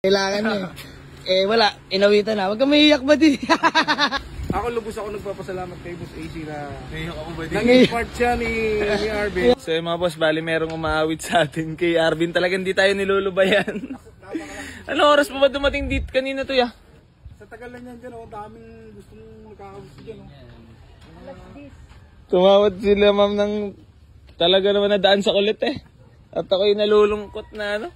Kailangan eh. Eh wala, inawitan na. Huwag kang maiiyak ba di? Ako lubos ako nagpapasalamat kay Boss AC na naging part siya ni Arvin. So mga boss, bali merong umaawit sa atin kay Arvin. Talagang di tayo nilulubayan. Ano oras pa ba dumating dito kanina to ya? Sa tagal lang yan dyan, daming gustong nakakagusto dyan. Tumawad sila ma'am ng talaga naman nadaan sa kulit eh. At ako'y nalulungkot na ano.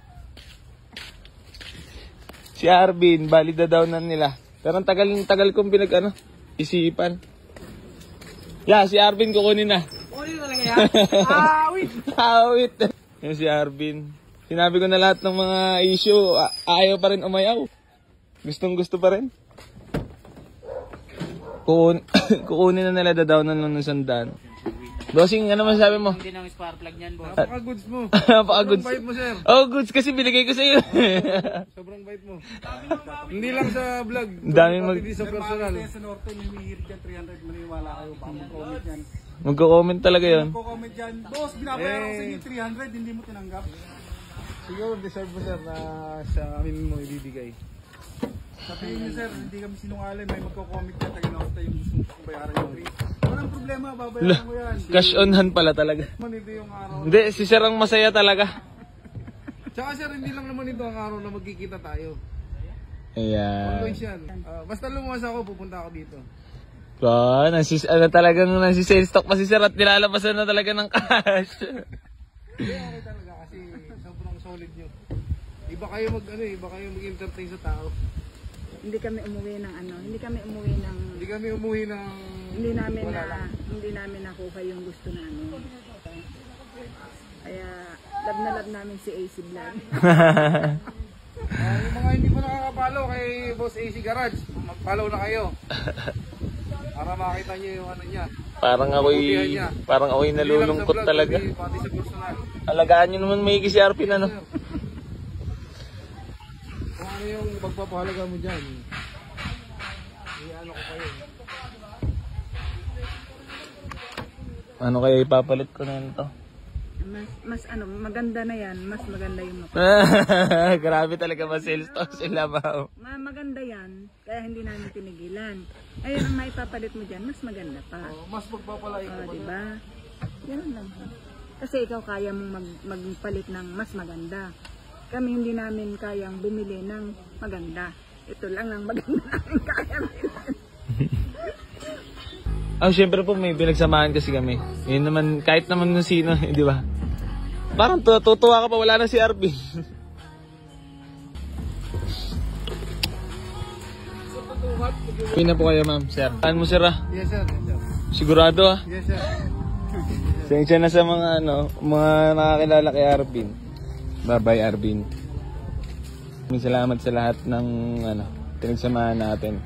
Si Arvin, bali dadawnan nila. Pero ang tagal kong isipan. Yeah, si Arvin kukunin na. Kukunin talaga yan? Awit! Awit! Yung si Arvin. Sinabi ko na lahat ng mga issue, ayaw pa rin umayaw. Gustong gusto pa rin. Kukunin na nila dadawnan ng sandaan. Bossing, ano masabi mo? Hindi ng spark plug niyan, boss. Napaka-goods mo. Napaka-goods. Sobrang bait mo, sir. Oh, goods kasi binigay ko sa iyo. Sobrang bait mo. Hindi lang sa vlog. Dami Hindi sa personal. Sa Norte, humihirit dyan, 300, maniwala kayo, baka mag-comment yan. Magko-comment talaga yun. Mag-comment dyan, boss, binabayaran ko sa inyo 300, hindi mo tinanggap. Siguro deserve mo, sir, na sa amin mo ibibigay. Sabihin niyo, sir, hindi kami sinungaling, may magko-comment yan, taga Norte, yung gusto kong bayaran yung free. Walang problema, babayaran mo yan. Cash on hand pala talaga. Ito yung araw. Hindi, si Sir ang masaya talaga. Tsaka, sir, hindi lang naman ito ang araw na magkikita tayo. Ayan. Always yan. Basta lumuwas ako, pupunta ako dito. Talagang nagsisale stock pa si Sir at nilalabasan na talaga ng cash. Hindi, okay talaga kasi sobrang solid nyo. Iba kayo mag-entertain sa tao. Hindi kami umuwi ng hindi kami umuwi ng hindi namin nakuha yung gusto namin. Kaya love namin si AC Vlog. Yung mga hindi pa nakaka-follow kay Boss AC Garage, mag-follow na kayo. Para makita niyo yung ano niya. Parang ako'y nalulungkot talaga. Pati sa personal. Alagaan niyo naman may si Arvin ano. Kung ano yung pagpapahalaga mo dyan, i-ano ko kayo. Ano kaya ipapalit ko na ito? Maganda na yan, mas maganda yung Grabe talaga ma-sales to sila ba? maganda yan, kaya hindi namin tinigilan. Ayun, ang maipapalit mo dyan, mas maganda pa. Mas magpapalain ko pa. Diba? Yan lang. Kasi ikaw kaya mong magpalit ng mas maganda. Kami hindi namin kayang bumili ng maganda. Ito lang ang maganda namin kaya bilhin. Syempre po may pinagsamahan kasi kami. Yun naman, kahit naman nung sino, di ba? Parang tutuwa ka pa, wala na si Arvin. Uwi na po kayo, ma'am, sir. Saan mo, sir, ah? Yes, sir. Sigurado, ah? Yes, sir. Sensya na sa mga, mga nakakilala kay Arvin. Bye-bye, Arvin. Salamat sa lahat ng, pinagsamahan natin.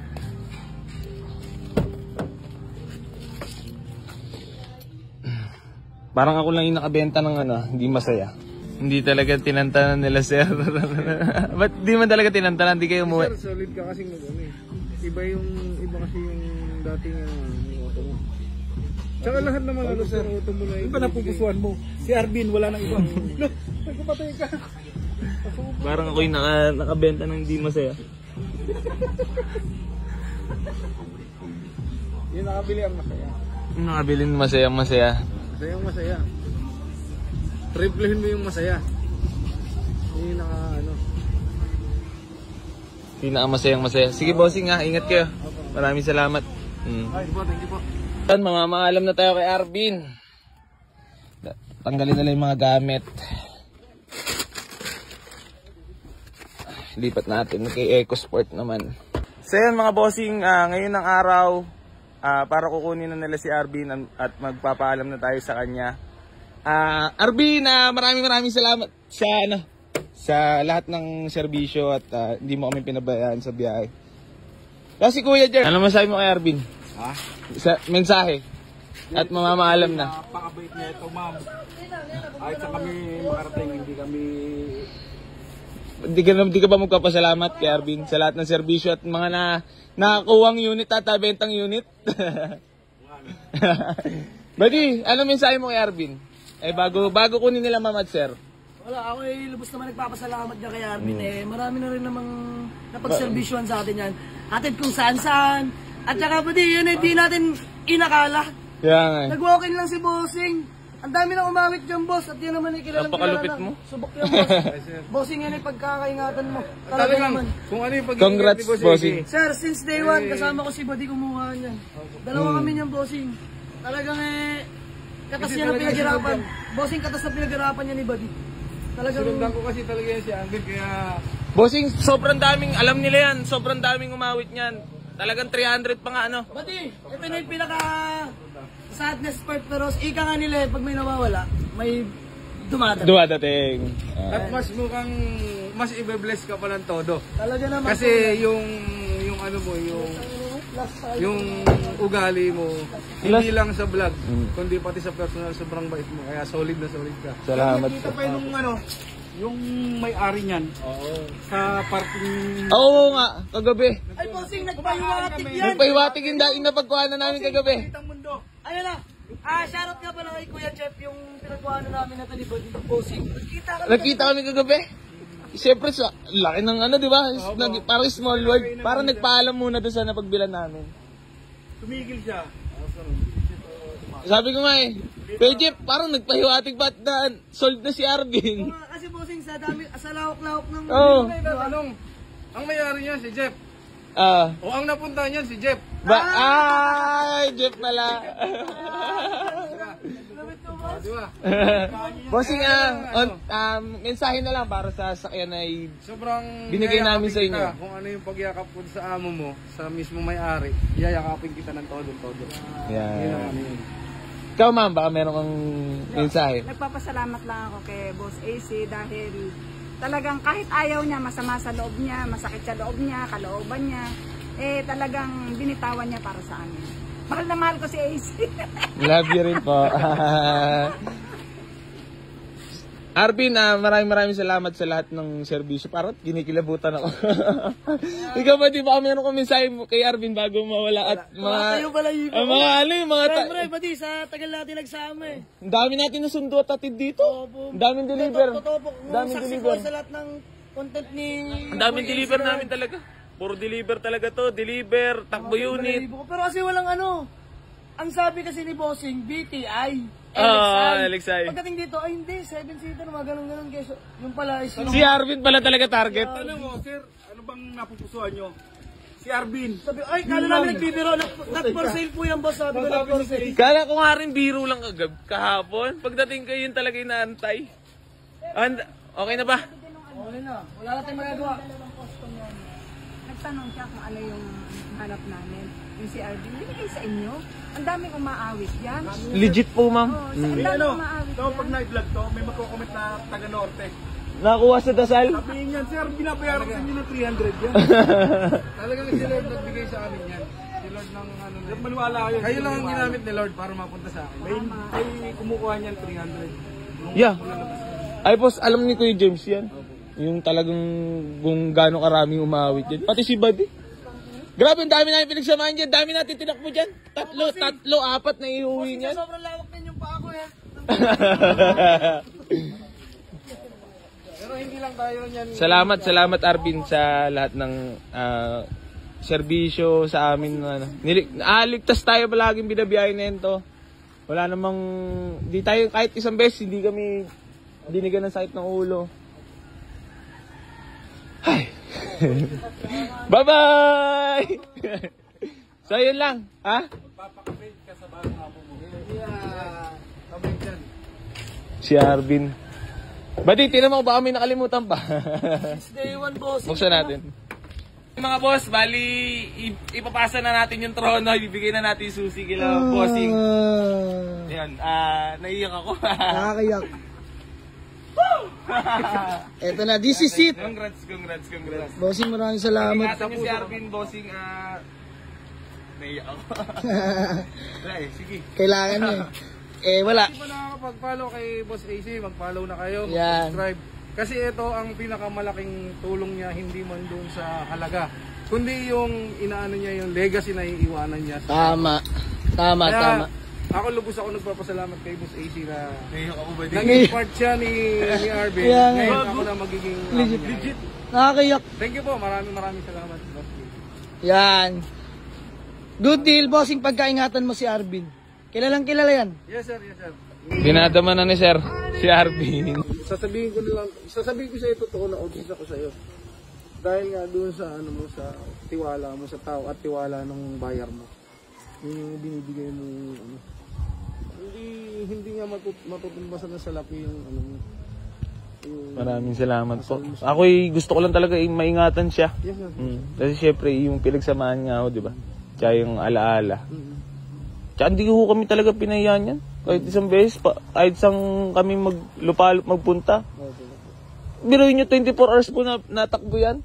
Parang ako lang yung nakabenta ng hindi masaya. Hindi talaga tinantanan nila, sir. Ba't di man talaga tinantanan? Di kayo umuwi? Sir, solid ka kasing iba kasi yung dating auto mo. Tsaka lahat naman sir, auto mo na Iba na pupusuan mo. Si Arvin, wala nang iba. Look, nagpapatay ka. Parang ako yung nakabenta ng hindi masaya. Yung nakabili ang masaya. Yung nakabili ng masaya. Masayang masaya. Triplehin mo yung masaya. Yung Pinakamasayang masaya. Sige, bossing ha. Ingat kayo. Maraming salamat. Thank you po. Mamamaalam na tayo kay Arvin. Tanggalin nila yung mga gamit. Lipat natin kay EcoSport naman. So yun mga bossing, ngayon ng araw, para kukunin na nila si Arvin at magpapaalam na tayo sa kanya. Arvin, maraming salamat sa lahat ng serbisyo at hindi mo kami pinabayaan sa biyahe. Kasi Kuya Jer, ano masabi mo kay Arvin? Sa mensahe at mamamaalam na. Napakabait niya ito, ma'am. Kahit sa kami makarating, Hindi ka ba magpapasalamat kay Arvin sa lahat ng serbisyo at mga nakakuwang unit at bentang unit? Buddy, ano mensahe mo kay Arvin? Bago kunin nila ma'am at sir. Wala, ako ay lubos naman nagpapasalamat niya kay Arvin. Marami na rin namang napagservisyohan sa atin yan. Atin kung saan-saan. At saka pati, yun hindi natin inakala. Kaya nga. Nag-walk-in lang si Bossing. Ang dami nang umawit dyan, boss. At yan naman ay kilalang Napakalupit mo. Subok yan, boss. Bossing, yan ay pagkakaingatan mo. Talaga Talagang, naman. kung ano yung pag-iingat Congrats, ni Boss bossing. AC. Sir, since day one, kasama ko si Buddy kumuha niyan. Dalawa kami niyan, Bossing. Talagang katas niya na pinaghirapan. Bossing, katas na pinaghirapan niya ni Buddy. Talagang... Sinundan ko kasi talaga yan si Angel, kaya... Bossing, sobrang daming, alam nila yan, sobrang daming umawit niyan. Talagang 300 pa nga ano. Buddy, ito na yung pinaka... sadness part, pero ika nga nila pag may nawawala, may dumadating. Dumadating. At mas mukhang, mas i-bless ka pa ng todo. Talaga naman. Kasi yung ano mo, yung ugali mo, hindi lang sa vlog, kundi pati sa personal, sobrang bait mo. Kaya solid na solid ka. Salamat. Nakita pa yung yung may-ari niyan. Sa parking... Oo nga, kagabi. Ay, Bossing, nagpahiwatig yan. Nagpahiwatig yung daing na pagkuhanan namin kagabi. Ayun na. Shoutout nga pala kay Kuya Jeff yung pinagkuhanan namin na ito ni Buddy Bossing. Nakita kami kagabi. Siyempre, sa laki ng ano, di ba? Parang small world. Parang nagpaalam muna doon sa napagbilan namin. Tumigil siya. Sabi ko nga Kuya Jeff, parang nagpahiwatig ba't na sold na si Arvin? Kasi Bossing, sa lawak-lawak ng... Oo. Ang may-ari niya si Jeff. O ang napunta niyan si Jeff. Ay, Jeff pala. Di ba? Bossing, mensahe na lang para sa sakyan ay Sobrang binigay namin sa inyo. kita. Kung ano yung pagyakap ko sa amo mo, sa mismo may-ari, yayakapin kita ng todo-todo. Yun ang ano yun. Ikaw ma'am, baka meron kang mensahe. Nagpapasalamat lang ako kay Boss AC dahil talagang kahit ayaw niya, masama sa loob niya, masakit sa loob niya, kalooban niya, talagang binitawan niya para sa amin. Mahal na mahal ko si AC. Love you rin po. Arvin, maraming salamat sa lahat ng serbisyo. Parang kinikilabutan ako. Ikaw ba, di ba meron kong mensahe kay Arvin bago mawala at mga... Tayo pala yung... mga... Siyempre, Buddy, sa tagal natin nagsama Ang dami natin nasundo at atid dito. Ang daming deliver. Totoo po. Daming Saksi deliver. ko sa lahat ng content ni... Ang daming deliver namin talaga. Puro deliver talaga to. Deliver, takbo unit. Pero kasi walang ano. Ang sabi kasi ni Bossing, BTI. LXI. Pagdating dito, ay hindi, 7-seater, mga ganun-ganun. Yung pala is... Si Arvin pala talaga target. Ano mo, sir? Ano bang napupusuan nyo? Si Arvin. Sabi, ay, kala namin nagbibiro. Not for sale po yan, boss. Sabi ko, not for sale. Kala ko nga rin biro lang kahapon. Pagdating ko yun talaga inaantay. Okay na ba? Okay na, wala natin magagawa. Nagtanong siya kung ano yung hanap namin. Yung si Arvin, binigay sa inyo. Ang daming umaawit yan. Legit po ma'am. Ang daming umaawit So, pag na-vlog to, may magko-comment na taga-norte. Nakuha sa dasal. Sabihin yan, sir, binabayaran sa inyo ng 300 yan. Talagang si Lord nagbigay sa amin yan. Si Lord ng ano na yun. Maniwala kayo. Kayo lang ang ginamit ni Lord para mapunta sa akin. May kumukuha niyan 300. Yeah. Ay boss, alam ni Kuya James yan. Yung talagang kung gaano karaming umawit yan. Pati si Buddy. Grabe, ang dami namin pinagsamahan dyan. Dami natin tinakbo dyan. Tatlo, apat na iuwi niyan. Sobrang lawak din yung paa ko yan. Pero hindi lang tayo niyan. Salamat Arvin sa lahat ng serbisyo sa amin. Ligtas tayo palaging binabiyahin na ito. Wala namang, di tayo kahit isang beses, hindi kami dinigan ng sakit ng ulo. Ay. Bye-bye! So, yun lang. Ha? Papakapit ka sa bagong amo mo. Kamay dyan. Si Arvin. Buddy, tinan mo baka may nakalimutan pa. It's day one, boss. Buksan natin. Mga boss, bali, ipapasa na natin yung trono. Ibibigay na natin yung susi kila bossing. Ayan, naiyak ako. Nakakayak. Eto na, this is it. Congrats. Bossing, maraming salamat. Ingatan nyo si Arvin, bossing. Naiyak ako. Wala sige. Kailangan niya. Wala. Hindi pa nakakapag-follow kay Boss AC, mag-follow na kayo, Yan. mag-subscribe. Kasi ito ang pinakamalaking tulong niya, hindi man doon sa halaga, kundi yung inaano niya, yung legacy na iiwanan niya. Tama. Kaya, Ako lubos ako nagpapasalamat kay Boss AC na ako ba naging part siya ni Arvin. Kaya nga. Ngayon ako na magiging legit. Nakakayak. Thank you po. Maraming salamat. Boss. Yan. Good deal, bossing, pagkaingatan mo si Arvin. Kilalang kilala yan. Yes sir, yes sir. Dinadama na ni sir, si Arvin. Sasabihin ko sa iyo totoo na obsessed ako sa iyo. Dahil nga doon sa ano mo, sa tiwala mo sa tao at tiwala ng bayar mo. Yun yung binibigay mo ano. Hindi nga matutumbasan na sa lapi yung ano mo. Maraming salamat po. Ako'y gusto ko lang talaga maingatan siya. Yes sir. Kasi syempre yung pinagsamahan nga ako, di ba? Tsaka yung alaala. Tsaka hindi ko kami talaga pinayaan yan. Kahit isang beses pa, kahit isang kami magpunta. Biruin nyo 24 hours po na natakbo yan.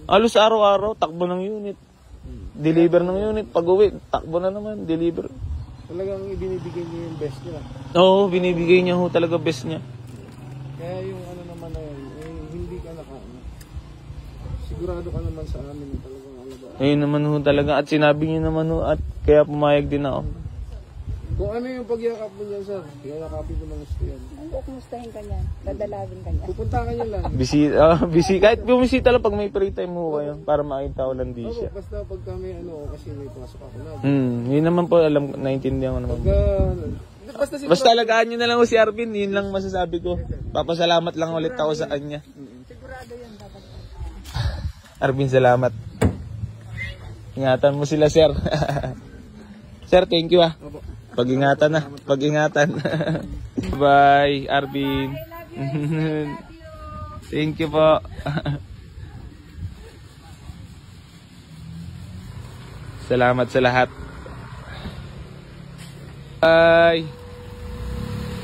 Halos araw-araw, takbo ng unit. Deliver ng unit, pag-uwi, takbo na naman, deliver. Talagang ibinibigay niya yung best niya. Oo, binibigay niya ho talaga best niya. Kaya yung ano naman na yan, hindi ka sigurado ka naman sa amin na talagang alagaan. Ayun naman ho talaga, at sinabi niyo naman ho, at kaya pumayag din ako. Kung ano yung pagyakap mo niyan, sir, yayakapin ko ng gusto yan. Ano, kumustahin ka niya? Dadalawin ka niya? Pupunta ka niya lang. Busy, kahit bumisita lang pag may free time mo kayo, para makita ko lang di Opo, siya. basta pag kami kasi may pasok ako na. Yun naman po, naintindihan ko naman. Basta alagaan nyo na lang ho si Arvin, yun lang masasabi ko. Papasalamat lang ulit ako sa kanya. Sigurado yan dapat. Arvin, salamat. Ingatan mo sila, sir. Sir, thank you ah. Pag-ingatan na, pag-ingatan. Bye, Arvin. Thank you po. Salamat sa lahat. Bye.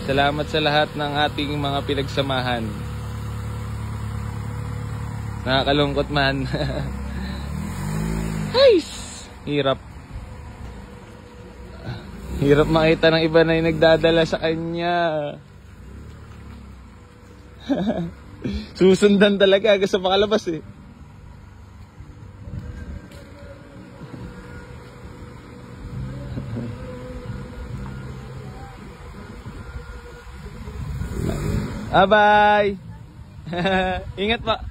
Salamat sa lahat ng ating mga pinagsamahan. Nakakalungkot man. Ay, hirap. Hirap makita ng iba na yung nagdadala sa kanya. Susundan talaga hanggang sa makalabas eh. Bye! Ingat pa!